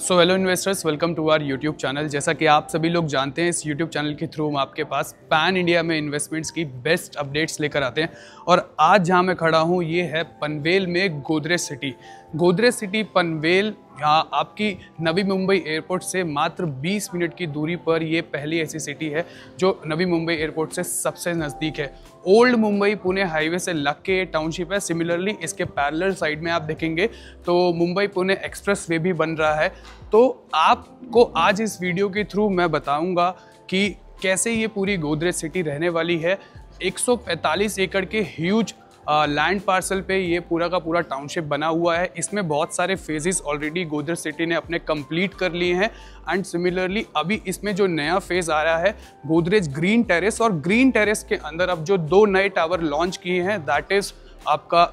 So hello investors, welcome to our YouTube channel. जैसा कि आप सभी लोग जानते हैं, इस यूट्यूब चैनल के थ्रू हम आपके पास पैन इंडिया में इन्वेस्टमेंट्स की बेस्ट अपडेट्स लेकर आते हैं। और आज जहां मैं खड़ा हूं ये है पनवेल में गोदरेज सिटी। गोदरेज सिटी पनवेल, यहाँ आपकी नवी मुंबई एयरपोर्ट से मात्र 20 मिनट की दूरी पर ये पहली ऐसी सिटी है जो नवी मुंबई एयरपोर्ट से सबसे नज़दीक है। ओल्ड मुंबई पुणे हाईवे से लग के टाउनशिप है। सिमिलरली इसके पैरेलल साइड में आप देखेंगे तो मुंबई पुणे एक्सप्रेस वे भी बन रहा है। तो आपको आज इस वीडियो के थ्रू मैं बताऊंगा कि कैसे ये पूरी गोदरेज सिटी रहने वाली है। 145 एकड़ के ह्यूज लैंड पार्सल पे ये पूरा का पूरा टाउनशिप बना हुआ है। इसमें बहुत सारे फेजेस ऑलरेडी गोदरेज सिटी ने अपने कंप्लीट कर लिए हैं। एंड सिमिलरली अभी इसमें जो नया फेज़ आ रहा है गोदरेज ग्रीन टेरेस, और ग्रीन टेरेस के अंदर अब जो 2 नए टावर लॉन्च किए हैं दैट इज़ आपका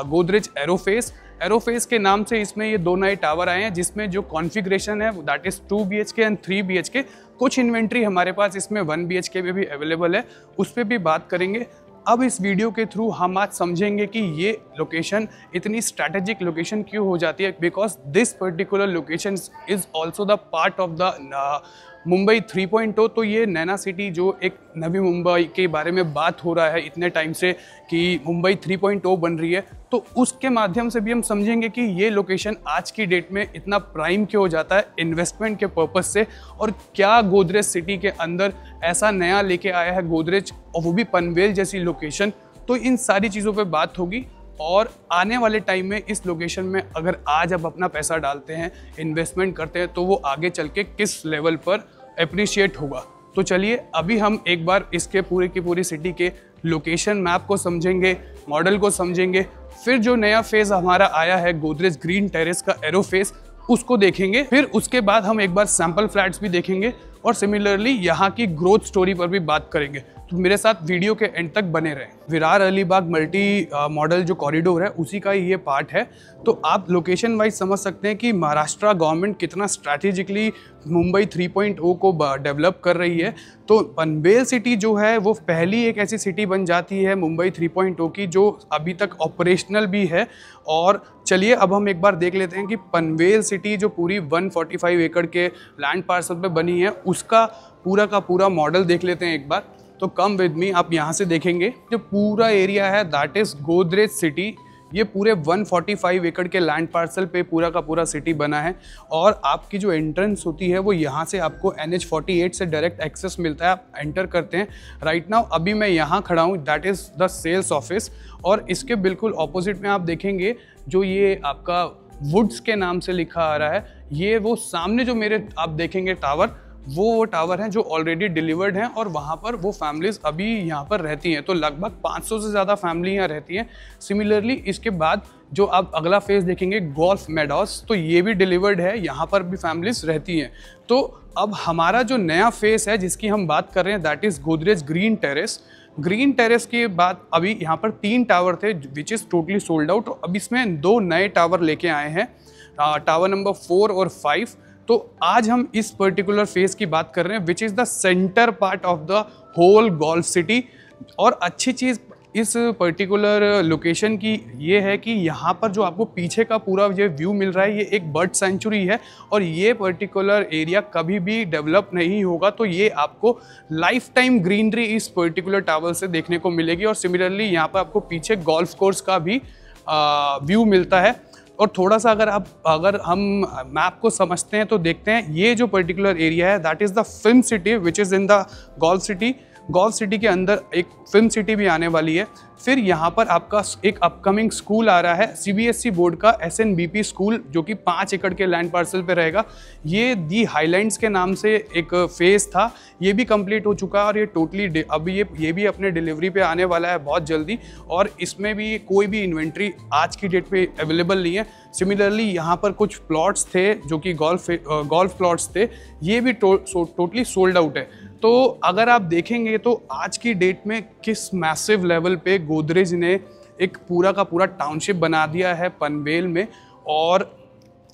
गोदरेज एरोफेस। एरोफेस के नाम से इसमें ये 2 नए टावर आए हैं जिसमें जो कॉन्फ़िगरेशन है that is 2 BHK and 3 BHK। कुछ इन्वेंट्री हमारे पास इसमें 1 BHK में भी अवेलेबल है, उस पर भी बात करेंगे। अब इस वीडियो के थ्रू हम आज समझेंगे कि ये लोकेशन इतनी स्ट्रैटेजिक लोकेशन क्यों हो जाती है, because this particular location is also the part of the Mumbai 3.0। तो ये नैना सिटी जो एक नवी मुंबई के बारे में बात हो रहा है इतने टाइम से कि मुंबई 3.0 बन रही है, तो उसके माध्यम से भी हम समझेंगे कि ये लोकेशन आज की डेट में इतना प्राइम क्यों हो जाता है इन्वेस्टमेंट के पर्पस से, और क्या गोदरेज सिटी के अंदर ऐसा नया लेके आया है गोदरेज, और वो भी पनवेल जैसी लोकेशन। तो इन सारी चीज़ों पे बात होगी। और आने वाले टाइम में इस लोकेशन में अगर आज आप अपना पैसा डालते हैं, इन्वेस्टमेंट करते हैं, तो वो आगे चल के किस लेवल पर अप्रिशिएट होगा। तो चलिए अभी हम एक बार इसके पूरे की पूरी सिटी के लोकेशन मैप को समझेंगे, मॉडल को समझेंगे, फिर जो नया फेज़ हमारा आया है गोदरेज ग्रीन टेरेस का एरो फेस उसको देखेंगे, फिर उसके बाद हम एक बार सैंपल फ्लैट्स भी देखेंगे और सिमिलरली यहाँ की ग्रोथ स्टोरी पर भी बात करेंगे। तो मेरे साथ वीडियो के एंड तक बने रहें। विरार अलीबाग मल्टी मॉडल जो कॉरिडोर है उसी का ये पार्ट है। तो आप लोकेशन वाइज समझ सकते हैं कि महाराष्ट्र गवर्नमेंट कितना स्ट्रैटेजिकली मुंबई 3.0 को डेवलप कर रही है। तो पनवेल सिटी जो है वो पहली एक ऐसी सिटी बन जाती है मुंबई 3.0 की जो अभी तक ऑपरेशनल भी है। और चलिए अब हम एक बार देख लेते हैं कि पनवेल सिटी जो पूरी 145 एकड़ के लैंड पार्सल पे बनी है उसका पूरा का पूरा मॉडल देख लेते हैं एक बार। तो कम विद मी, आप यहाँ से देखेंगे जो पूरा एरिया है दैट इज़ गोदरेज सिटी। ये पूरे 145 एकड़ के लैंड पार्सल पे पूरा का पूरा सिटी बना है। और आपकी जो एंट्रेंस होती है वो यहाँ से आपको NH48 से डायरेक्ट एक्सेस मिलता है, आप एंटर करते हैं। राइट नाउ अभी मैं यहाँ खड़ा हूँ, that is the sales office. और इसके बिल्कुल ऑपोजिट में आप देखेंगे जो ये आपका वुड्स के नाम से लिखा आ रहा है, ये वो सामने जो मेरे आप देखेंगे टावर, वो टावर हैं जो ऑलरेडी डिलीवर्ड हैं और वहाँ पर वो फैमिलीज अभी यहाँ पर रहती हैं। तो लगभग 500 से ज़्यादा फैमिली यहाँ रहती हैं। सिमिलरली इसके बाद जो आप अगला फेज़ देखेंगे गोल्फ मेडोस, तो ये भी डिलीवर्ड है, यहाँ पर भी फैमिलीज रहती हैं। तो अब हमारा जो नया फेज़ है जिसकी हम बात कर रहे हैं that is Godrej green terrace. Green terrace के बाद अभी यहाँ पर 3 टावर थे which is totally sold out. अब इसमें 2 नए टावर लेके आए हैं, टावर नंबर 4 और 5। तो आज हम इस पर्टिकुलर फेज़ की बात कर रहे हैं which is the centre part of the whole golf city. और अच्छी चीज़ इस पर्टिकुलर लोकेशन की ये है कि यहाँ पर जो आपको पीछे का पूरा ये व्यू मिल रहा है ये एक बर्ड सेंचुरी है, और ये पर्टिकुलर एरिया कभी भी डेवलप नहीं होगा। तो ये आपको लाइफ टाइम ग्रीनरी इस पर्टिकुलर टावर से देखने को मिलेगी। और सिमिलरली यहाँ पर आपको पीछे गोल्फ कोर्स का भी व्यू मिलता है। और थोड़ा सा अगर हम मैप को समझते हैं तो देखते हैं ये जो पर्टिकुलर एरिया है that is the film city which is in the golf city. Golf city के अंदर एक फिल्म सिटी भी आने वाली है। फिर यहाँ पर आपका एक अपकमिंग स्कूल आ रहा है CBSE बोर्ड का SNBP स्कूल, जो कि 5 एकड़ के लैंड पार्सल पे रहेगा। ये दी हाईलैंड्स के नाम से एक फेज़ था, ये भी कंप्लीट हो चुका है और ये टोटली अभी ये भी अपने डिलीवरी पे आने वाला है बहुत जल्दी। और इसमें भी कोई भी इन्वेंट्री आज की डेट पे अवेलेबल नहीं है। सिमिलरली यहाँ पर कुछ प्लॉट्स थे जो कि गोल्फ प्लॉट्स थे, ये भी टोटली सोल्ड आउट है। तो अगर आप देखेंगे तो आज की डेट में किस मैसिव लेवल पे गोदरेज ने एक पूरा का पूरा टाउनशिप बना दिया है पनवेल में। और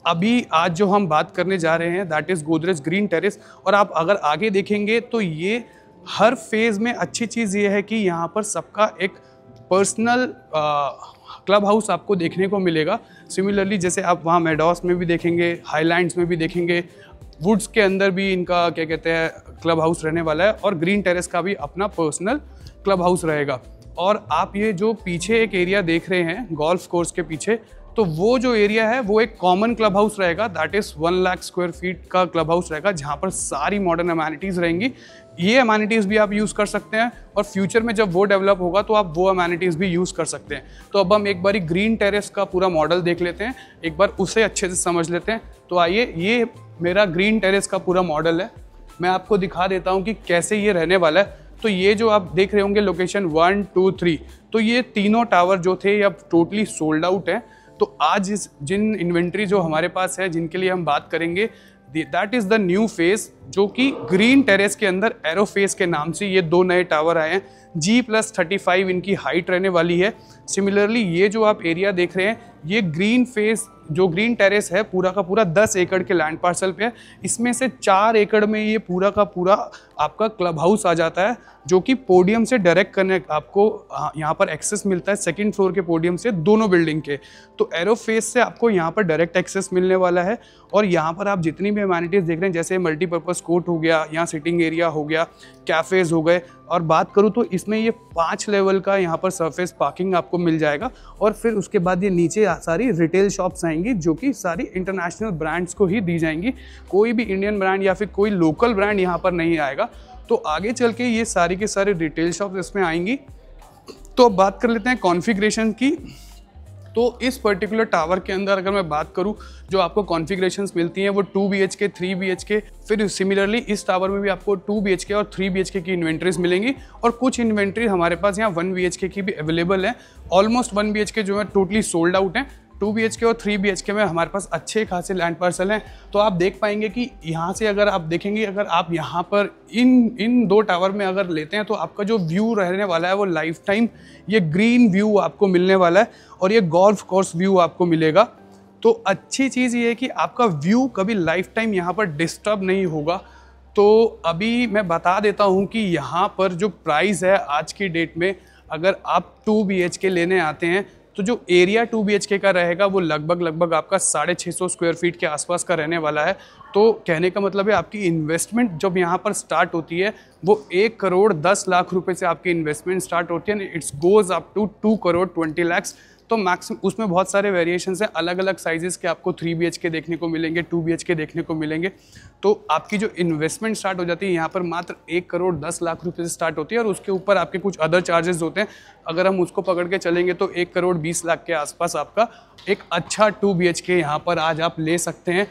अभी आज जो हम बात करने जा रहे हैं that is Godrej green terrace. और आप अगर आगे देखेंगे तो ये हर फेज़ में अच्छी चीज़ ये है कि यहाँ पर सबका एक पर्सनल क्लब हाउस आपको देखने को मिलेगा। सिमिलरली जैसे आप वहाँ मेडॉस में भी देखेंगे, हाईलैंड्स में भी देखेंगे, वुड्स के अंदर भी इनका क्या कहते हैं क्लब हाउस रहने वाला है, और ग्रीन टेरेस का भी अपना पर्सनल क्लब हाउस रहेगा। और आप ये जो पीछे एक एरिया देख रहे हैं गोल्फ कोर्स के पीछे, तो वो जो एरिया है वो एक कॉमन क्लब हाउस रहेगा, that is 1 lakh square feet का क्लब हाउस रहेगा, जहाँ पर सारी मॉडर्न अमेनिटीज़ रहेंगी। ये अमेनिटीज़ भी आप यूज़ कर सकते हैं, और फ्यूचर में जब वो डेवलप होगा तो आप वो अमेनिटीज़ भी यूज़ कर सकते हैं। तो अब हम एक बारी ग्रीन टेरेस का पूरा मॉडल देख लेते हैं, एक बार उसे अच्छे से समझ लेते हैं। तो आइए, ये मेरा ग्रीन टेरेस का पूरा मॉडल है, मैं आपको दिखा देता हूँ कि कैसे ये रहने वाला है। तो ये जो आप देख रहे होंगे लोकेशन 1, 2, 3, तो ये तीनों टावर जो थे ये अब टोटली सोल्ड आउट हैं। तो आज इस जिन इन्वेंट्री जो हमारे पास है, जिनके लिए हम बात करेंगे, that is the new face, जो कि ग्रीन टेरेस के अंदर एरो फेस के नाम से ये 2 नए टावर आए हैं। G+35 इनकी हाइट रहने वाली है। सिमिलरली ये जो आप एरिया देख रहे हैं, ये ग्रीन फेस जो ग्रीन टेरेस है पूरा का पूरा 10 एकड़ के लैंड पार्सल पे है। इसमें से 4 एकड़ में ये पूरा का पूरा आपका क्लब हाउस आ जाता है, जो कि पोडियम से डायरेक्ट कनेक्ट आपको यहाँ पर एक्सेस मिलता है, सेकंड फ्लोर के पोडियम से दोनों बिल्डिंग के। तो एरो फेस से आपको यहाँ पर डायरेक्ट एक्सेस मिलने वाला है। और यहाँ पर आप जितनी भी अमेनिटीज़ देख रहे हैं, जैसे मल्टीपर्पज़ कोर्ट हो गया, यहाँ सिटिंग एरिया हो गया, कैफ़ेज़ हो गए, और बात करूँ तो इसमें ये 5 लेवल का यहाँ पर सरफेस पार्किंग आपको मिल जाएगा। और फिर उसके बाद ये नीचे सारी रिटेल शॉप्स आएंगी, जो कि सारी इंटरनेशनल ब्रांड्स को ही दी जाएंगी, कोई भी इंडियन ब्रांड या फिर कोई लोकल ब्रांड यहाँ पर नहीं आएगा। तो आगे चल के ये सारी के सारे रिटेल शॉप्स इसमें आएंगी। तो अब बात कर लेते हैं कॉन्फ़िगरेशन की। तो इस पर्टिकुलर टावर के अंदर अगर मैं बात करूं, जो आपको कॉन्फ़िगरेशंस मिलती हैं वो 2 BHK, 3 BHK, फिर सिमिलरली इस टावर में भी आपको 2 BHK और 3 BHK की इन्वेंट्रीज मिलेंगी, और कुछ इन्वेंट्री हमारे पास यहाँ 1 BHK की भी अवेलेबल है। ऑलमोस्ट 1 BHK जो है टोटली सोल्ड आउट है। 2 BHK और 3 BHK में हमारे पास अच्छे खासे लैंड पार्सल हैं। तो आप देख पाएंगे कि यहाँ से अगर आप देखेंगे, अगर आप यहाँ पर इन 2 टावर में अगर लेते हैं, तो आपका जो व्यू रहने वाला है वो लाइफ टाइम ये ग्रीन व्यू आपको मिलने वाला है, और ये गोल्फ कोर्स व्यू आपको मिलेगा। तो अच्छी चीज़ ये है कि आपका व्यू कभी लाइफ टाइम यहाँ पर डिस्टर्ब नहीं होगा। तो अभी मैं बता देता हूँ कि यहाँ पर जो प्राइस है आज की डेट में, अगर आप 2 BHK लेने आते हैं, तो जो एरिया 2 BHK का रहेगा वो लगभग आपका 650 स्क्वायर फीट के आसपास का रहने वाला है। तो कहने का मतलब है आपकी इन्वेस्टमेंट जब यहाँ पर स्टार्ट होती है वो 1 करोड़ 10 लाख रुपए से आपकी इन्वेस्टमेंट स्टार्ट होती है, it's goes up to 2 crore 20 lakh. तो मैक्सिमम उसमें बहुत सारे वेरिएशंस हैं, अलग अलग साइजेस के आपको 3 BHK देखने को मिलेंगे, 2 BHK देखने को मिलेंगे। तो आपकी जो इन्वेस्टमेंट स्टार्ट हो जाती है यहाँ पर मात्र 1 करोड़ 10 लाख रुपए से स्टार्ट होती है, और उसके ऊपर आपके कुछ अदर चार्जेस होते हैं। अगर हम उसको पकड़ के चलेंगे तो 1 करोड़ 20 लाख के आसपास आपका एक अच्छा 2 BHK यहाँ पर आज आप ले सकते हैं।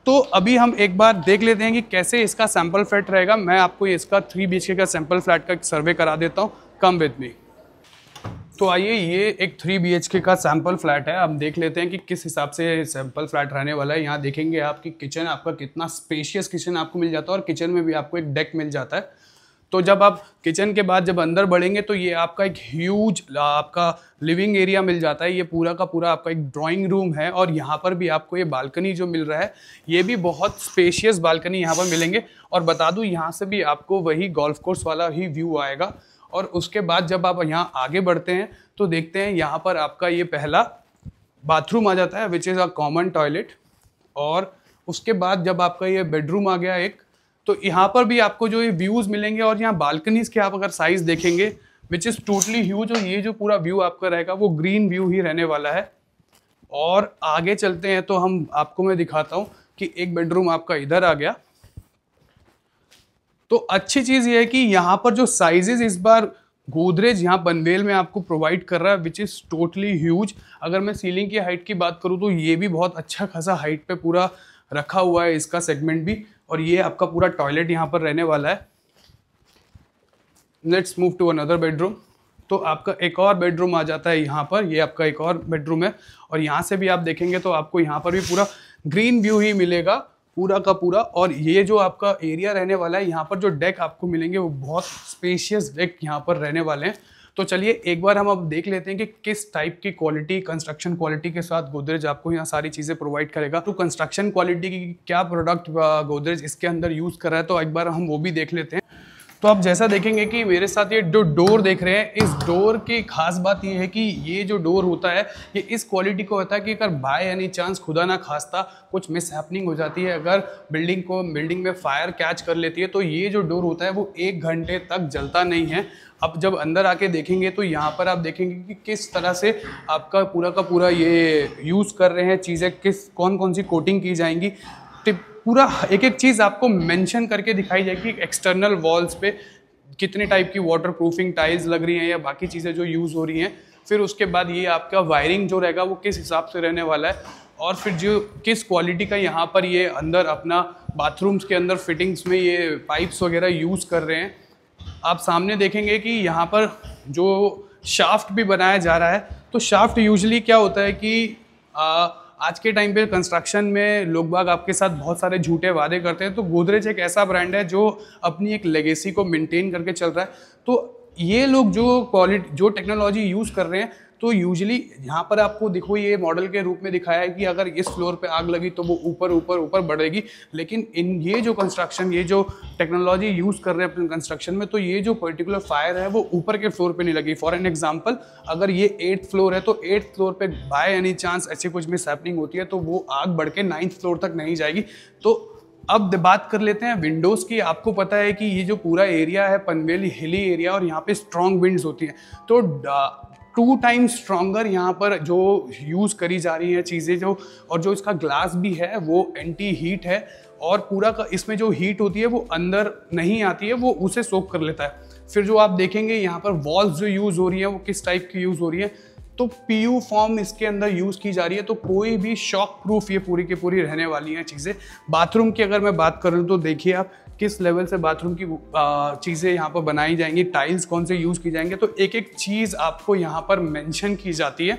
तो अभी हम एक बार देख लेते हैं कि कैसे इसका सैम्पल फ्लैट रहेगा। मैं आपको इसका 3 BHK का सैम्पल फ्लैट का एक सर्वे करा देता हूँ, कम विद मी। तो आइए, ये एक 3 BHK का सैम्पल फ्लैट है। हम देख लेते हैं कि किस हिसाब से सैम्पल फ्लैट रहने वाला है। यहाँ देखेंगे आपकी किचन, आपका कितना स्पेशियस किचन आपको मिल जाता है, और किचन में भी आपको एक डेक मिल जाता है। तो जब आप किचन के बाद जब अंदर बढ़ेंगे तो ये आपका एक ह्यूज आपका लिविंग एरिया मिल जाता है। ये पूरा का पूरा आपका एक ड्राइंग रूम है, और यहाँ पर भी आपको ये बालकनी जो मिल रहा है, ये भी बहुत स्पेशियस बालकनी यहाँ पर मिलेंगे। और बता दूँ, यहाँ से भी आपको वही गोल्फ कोर्स वाला ही व्यू आएगा। और उसके बाद जब आप यहाँ आगे बढ़ते हैं तो देखते हैं यहाँ पर आपका ये पहला बाथरूम आ जाता है, which is a common toilet. और उसके बाद जब आपका ये बेडरूम आ गया एक, तो यहाँ पर भी आपको जो ये व्यूज़ मिलेंगे, और यहाँ बालकनीज़ के आप अगर साइज़ देखेंगे विच इज़ टोटली ह्यूज, और ये जो पूरा व्यू आपका रहेगा वो ग्रीन व्यू ही रहने वाला है। और आगे चलते हैं तो हम आपको मैं दिखाता हूँ कि एक बेडरूम आपका इधर आ गया। तो अच्छी चीज़ ये है कि यहाँ पर जो साइजेस इस बार गोदरेज यहाँ पनवेल में आपको प्रोवाइड कर रहा है, विच इज़ टोटली ह्यूज। अगर मैं सीलिंग की हाइट की बात करूँ तो ये भी बहुत अच्छा खासा हाइट पे पूरा रखा हुआ है इसका सेगमेंट भी। और ये आपका पूरा टॉयलेट यहाँ पर रहने वाला है। Let's move to another bedroom. तो आपका एक और बेडरूम आ जाता है यहाँ पर, ये आपका एक और बेडरूम है। और यहाँ से भी आप देखेंगे तो आपको यहाँ पर भी पूरा ग्रीन व्यू ही मिलेगा पूरा का पूरा। और ये जो आपका एरिया रहने वाला है, यहाँ पर जो डेक आपको मिलेंगे वो बहुत स्पेशियस डेक यहाँ पर रहने वाले हैं। तो चलिए एक बार हम अब देख लेते हैं कि किस टाइप की क्वालिटी, कंस्ट्रक्शन क्वालिटी के साथ गोदरेज आपको यहाँ सारी चीज़ें प्रोवाइड करेगा। तो कंस्ट्रक्शन क्वालिटी की क्या प्रोडक्ट गोदरेज इसके अंदर यूज़ कर रहा है, तो एक बार हम वो भी देख लेते हैं। तो आप जैसा देखेंगे कि मेरे साथ ये जो डोर देख रहे हैं, इस डोर की खास बात ये है कि ये जो डोर होता है ये इस क्वालिटी का होता है कि अगर बाय एनी चांस खुदा ना खास्ता कुछ मिस हैपनिंग हो जाती है, अगर बिल्डिंग में फायर कैच कर लेती है, तो ये जो डोर होता है वो 1 घंटे तक जलता नहीं है। अब जब अंदर आके देखेंगे तो यहाँ पर आप देखेंगे कि किस तरह से आपका पूरा का पूरा ये यूज़ कर रहे हैं चीज़ें, कौन कौन सी कोटिंग की जाएंगी, पूरा एक एक चीज़ आपको मेंशन करके दिखाई जाएगी। एक्सटर्नल वॉल्स पे कितने टाइप की वाटर प्रूफिंग टाइल्स लग रही हैं या बाकी चीज़ें जो यूज़ हो रही हैं। फिर उसके बाद ये आपका वायरिंग जो रहेगा वो किस हिसाब से रहने वाला है, और फिर जो किस क्वालिटी का यहाँ पर ये अंदर अपना बाथरूम्स के अंदर फिटिंग्स में ये पाइप्स वगैरह यूज़ कर रहे हैं। आप सामने देखेंगे कि यहाँ पर जो शाफ्ट भी बनाया जा रहा है, तो शाफ्ट यूजुअली क्या होता है कि आज के टाइम पे कंस्ट्रक्शन में लोग बाग आपके साथ बहुत सारे झूठे वादे करते हैं। तो गोदरेज एक ऐसा ब्रांड है जो अपनी एक लेगेसी को मेंटेन करके चल रहा है। तो ये लोग जो टेक्नोलॉजी यूज़ कर रहे हैं, तो यूजुअली यहाँ पर आपको देखो ये मॉडल के रूप में दिखाया है कि अगर इस फ्लोर पे आग लगी तो वो ऊपर ऊपर ऊपर बढ़ेगी, लेकिन ये जो कंस्ट्रक्शन, ये जो टेक्नोलॉजी यूज़ कर रहे हैं अपने कंस्ट्रक्शन में, तो ये जो पर्टिकुलर फायर है वो ऊपर के फ्लोर पे नहीं लगी। फॉर एन एग्जांपल, अगर ये 8th फ्लोर है तो 8th फ्लोर पे बाय एनी चांस ऐसी कुछ मिस हैपनिंग होती है तो वो आग बढ़ के 9th फ्लोर तक नहीं जाएगी। तो अब बात कर लेते हैं विंडोज़ की। आपको पता है कि ये जो पूरा एरिया है पनवेल हिली एरिया, और यहाँ पे स्ट्रॉन्ग विंड्स होती हैं, तो 2 टाइम्स स्ट्रॉन्गर यहाँ पर जो यूज़ करी जा रही हैं चीज़ें जो, और जो इसका ग्लास भी है वो एंटी हीट है, और पूरा का इसमें जो हीट होती है वो अंदर नहीं आती है, वो उसे सोक कर लेता है। फिर जो आप देखेंगे यहाँ पर वॉल्स जो यूज़ हो रही हैं वो किस टाइप की यूज़ हो रही है, तो PU फॉर्म इसके अंदर यूज़ की जा रही है। तो कोई भी शॉक प्रूफ ये पूरी की पूरी रहने वाली हैं चीज़ें। बाथरूम की अगर मैं बात करूँ तो देखिए आप किस लेवल से बाथरूम की चीज़ें यहाँ पर बनाई जाएंगी, टाइल्स कौन से यूज़ की जाएंगे, तो एक एक चीज़ आपको यहाँ पर मेंशन की जाती है।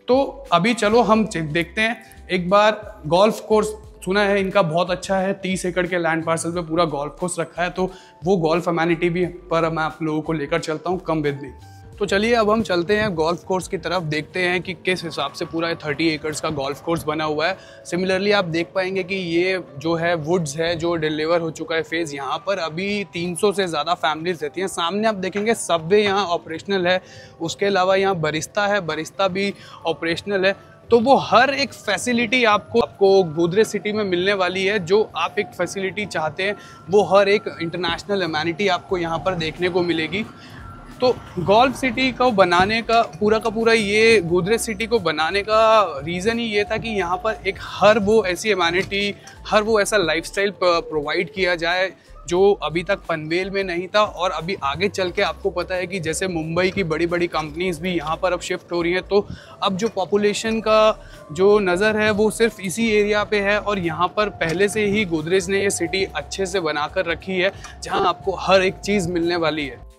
तो अभी चलो हम देखते हैं एक बार। गोल्फ कोर्स सुना है इनका बहुत अच्छा है, 30 एकड़ के लैंड पार्सल पे पूरा गोल्फ कोर्स रखा है, तो वो गोल्फ अमेनिटी भी पर मैं आप लोगों को लेकर चलता हूँ, कम विद मी। तो चलिए अब हम चलते हैं गोल्फ कोर्स की तरफ, देखते हैं कि किस हिसाब से पूरा 30 एकड़ का गोल्फ कोर्स बना हुआ है। सिमिलरली आप देख पाएंगे कि ये जो है वुड्स है जो डिलीवर हो चुका है फेज़, यहाँ पर अभी 300 से ज़्यादा फैमिलीज रहती हैं। सामने आप देखेंगे सबवे यहाँ ऑपरेशनल है, उसके अलावा यहाँ बरिस्ता है, बरिस्ता भी ऑपरेशनल है। तो वो हर एक फैसिलिटी आपको गोदरेज सिटी में मिलने वाली है। जो आप एक फैसिलिटी चाहते हैं वो हर एक इंटरनेशनल अमेनिटी आपको यहाँ पर देखने को मिलेगी। तो गोल्फ सिटी को बनाने का पूरा ये गोदरेज सिटी को बनाने का रीज़न ही ये था कि यहाँ पर एक हर वो ऐसी अमेनिटी, हर वो ऐसा लाइफस्टाइल प्रोवाइड किया जाए जो अभी तक पनवेल में नहीं था। और अभी आगे चल के आपको पता है कि जैसे मुंबई की बड़ी बड़ी कंपनीज भी यहाँ पर अब शिफ्ट हो रही हैं, तो अब जो पॉपुलेशन का जो नज़र है वो सिर्फ इसी एरिया पे है, और यहाँ पर पहले से ही गोदरेज ने ये सिटी अच्छे से बनाकर रखी है जहाँ आपको हर एक चीज़ मिलने वाली है।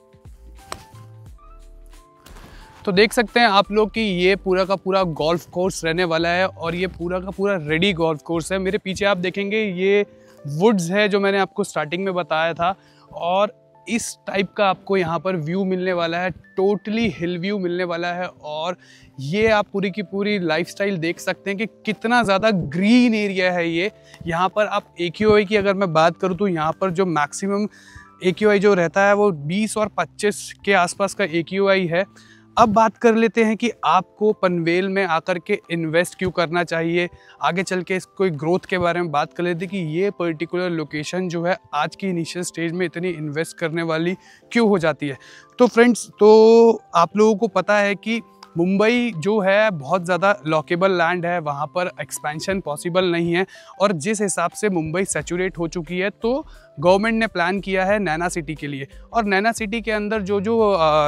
तो देख सकते हैं आप लोग कि ये पूरा का पूरा गोल्फ कोर्स रहने वाला है, और ये पूरा का पूरा रेडी गोल्फ कोर्स है। मेरे पीछे आप देखेंगे ये वुड्स है जो मैंने आपको स्टार्टिंग में बताया था, और इस टाइप का आपको यहाँ पर व्यू मिलने वाला है, टोटली हिल व्यू मिलने वाला है। और ये आप पूरी की पूरी लाइफस्टाइल देख सकते हैं कि कितना ज़्यादा ग्रीन एरिया है ये। यहाँ पर आप AQI की अगर मैं बात करूँ तो यहाँ पर जो मैक्सिमम AQI जो रहता है वो 20 और 25 के आसपास का AQI है। अब बात कर लेते हैं कि आपको पनवेल में आकर के इन्वेस्ट क्यों करना चाहिए। आगे चल के इसको ग्रोथ के बारे में बात कर लेते हैं कि ये पर्टिकुलर लोकेशन जो है आज की इनिशियल स्टेज में इतनी इन्वेस्ट करने वाली क्यों हो जाती है। तो फ्रेंड्स, तो आप लोगों को पता है कि मुंबई जो है बहुत ज़्यादा लॉकेबल लैंड है, वहाँ पर एक्सपेंशन पॉसिबल नहीं है, और जिस हिसाब से मुंबई सैचुरेट हो चुकी है तो गवर्नमेंट ने प्लान किया है नैना सिटी के लिए। और नैना सिटी के अंदर जो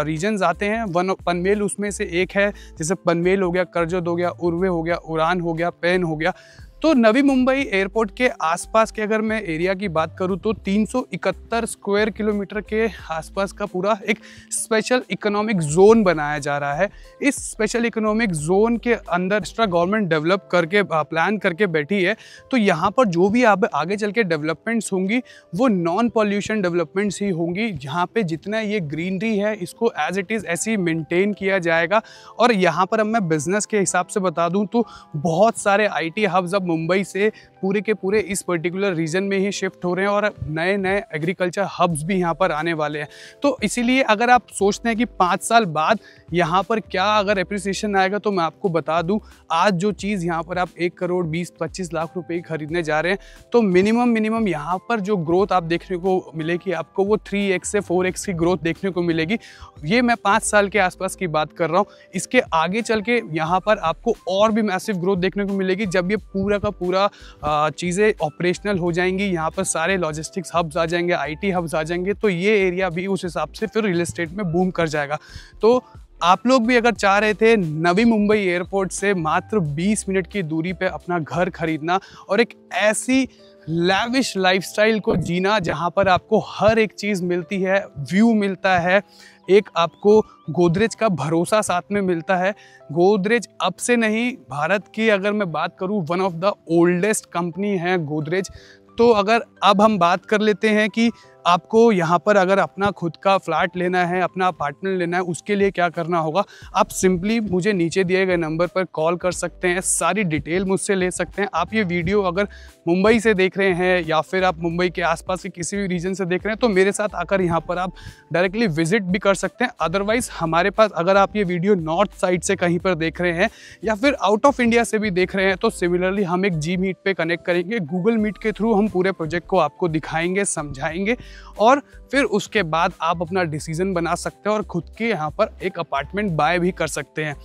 रीजन्स आते हैं पनवेल उसमें से एक है। जैसे पनवेल हो गया, करजत हो गया, उर्वे हो गया, उड़ान हो गया, पेन हो गया। तो नवी मुंबई एयरपोर्ट के आसपास के अगर मैं एरिया की बात करूं तो 371 स्क्वायर किलोमीटर के आसपास का पूरा एक स्पेशल इकोनॉमिक जोन बनाया जा रहा है। इस स्पेशल इकोनॉमिक जोन के अंदर एक्स्ट्रा गवर्नमेंट डेवलप करके प्लान करके बैठी है। तो यहाँ पर जो भी आगे चल के डेवलपमेंट्स होंगी वो नॉन पॉल्यूशन डेवलपमेंट्स ही होंगी, जहाँ पे जितना ये ग्रीनरी है इसको एज इट इज़ ऐसे ही मेंटेन किया जाएगा। और यहाँ पर अब मैं बिजनेस के हिसाब से बता दूँ तो बहुत सारे IT हब्स अब मुंबई से पूरे के पूरे इस पर्टिकुलर रीजन में ही शिफ्ट हो रहे हैं और नए नए एग्रीकल्चर हब्स भी यहाँ पर आने वाले हैं। तो इसीलिए अगर आप सोचते हैं कि 5 साल बाद यहाँ पर क्या अगर एप्रिसिएशन आएगा, तो मैं आपको बता दूँ, आज जो चीज़ यहाँ पर आप 1 करोड़ 20-25 लाख रुपए की खरीदने जा रहे हैं, तो मिनिमम यहाँ पर जो ग्रोथ आप देखने को मिलेगी आपको वो 3x से 4x की ग्रोथ देखने को मिलेगी। ये मैं 5 साल के आसपास की बात कर रहा हूँ। इसके आगे चल के यहाँ पर आपको और भी मैसिव ग्रोथ देखने को मिलेगी जब ये पूरा का पूरा चीज़ें ऑपरेशनल हो जाएंगी। यहाँ पर सारे लॉजिस्टिक्स हब्स आ जाएंगे, IT हब्स आ जाएंगे, तो ये एरिया भी उस हिसाब से फिर रियल एस्टेट में बूम कर जाएगा। तो आप लोग भी अगर चाह रहे थे नवी मुंबई एयरपोर्ट से मात्र 20 मिनट की दूरी पे अपना घर खरीदना और एक ऐसी लैविश लाइफस्टाइल को जीना जहां पर आपको हर एक चीज़ मिलती है, व्यू मिलता है, एक आपको गोदरेज का भरोसा साथ में मिलता है। गोदरेज अब से नहीं, भारत की अगर मैं बात करूं, one of the oldest company है गोदरेज। तो अगर अब हम बात कर लेते हैं कि आपको यहाँ पर अगर अपना खुद का फ्लैट लेना है, अपना अपार्टमेंट लेना है, उसके लिए क्या करना होगा, आप सिंपली मुझे नीचे दिए गए नंबर पर कॉल कर सकते हैं, सारी डिटेल मुझसे ले सकते हैं। आप ये वीडियो अगर मुंबई से देख रहे हैं या फिर आप मुंबई के आसपास के किसी भी रीजन से देख रहे हैं, तो मेरे साथ आकर यहाँ पर आप डायरेक्टली विजिट भी कर सकते हैं। अदरवाइज़ हमारे पास अगर आप ये वीडियो नॉर्थ साइड से कहीं पर देख रहे हैं या फिर आउट ऑफ इंडिया से भी देख रहे हैं, तो सिमिलरली हम एक जी मीट पे कनेक्ट करेंगे। गूगल मीट के थ्रू हम पूरे प्रोजेक्ट को आपको दिखाएंगे, समझाएंगे और फिर उसके बाद आप अपना डिसीजन बना सकते हैं और खुद के यहाँ पर एक अपार्टमेंट बाय भी कर सकते हैं।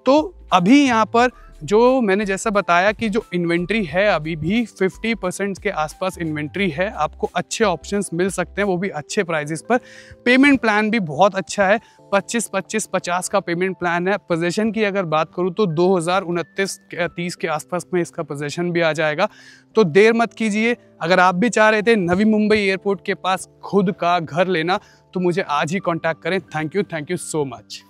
तो अभी यहाँ पर जो मैंने जैसा बताया कि जो इन्वेंट्री है अभी भी 50% के आसपास इन्वेंट्री है, आपको अच्छे ऑप्शंस मिल सकते हैं, वो भी अच्छे प्राइजेस पर। पेमेंट प्लान भी बहुत अच्छा है, 25-25-50 का पेमेंट प्लान है। पोजीशन की अगर बात करूँ तो 2029-30 के आसपास में इसका पोजीशन भी आ जाएगा। तो देर मत कीजिए, अगर आप भी चाह रहे थे नवी मुंबई एयरपोर्ट के पास खुद का घर लेना, तो मुझे आज ही कॉन्टैक्ट करें। Thank you so much.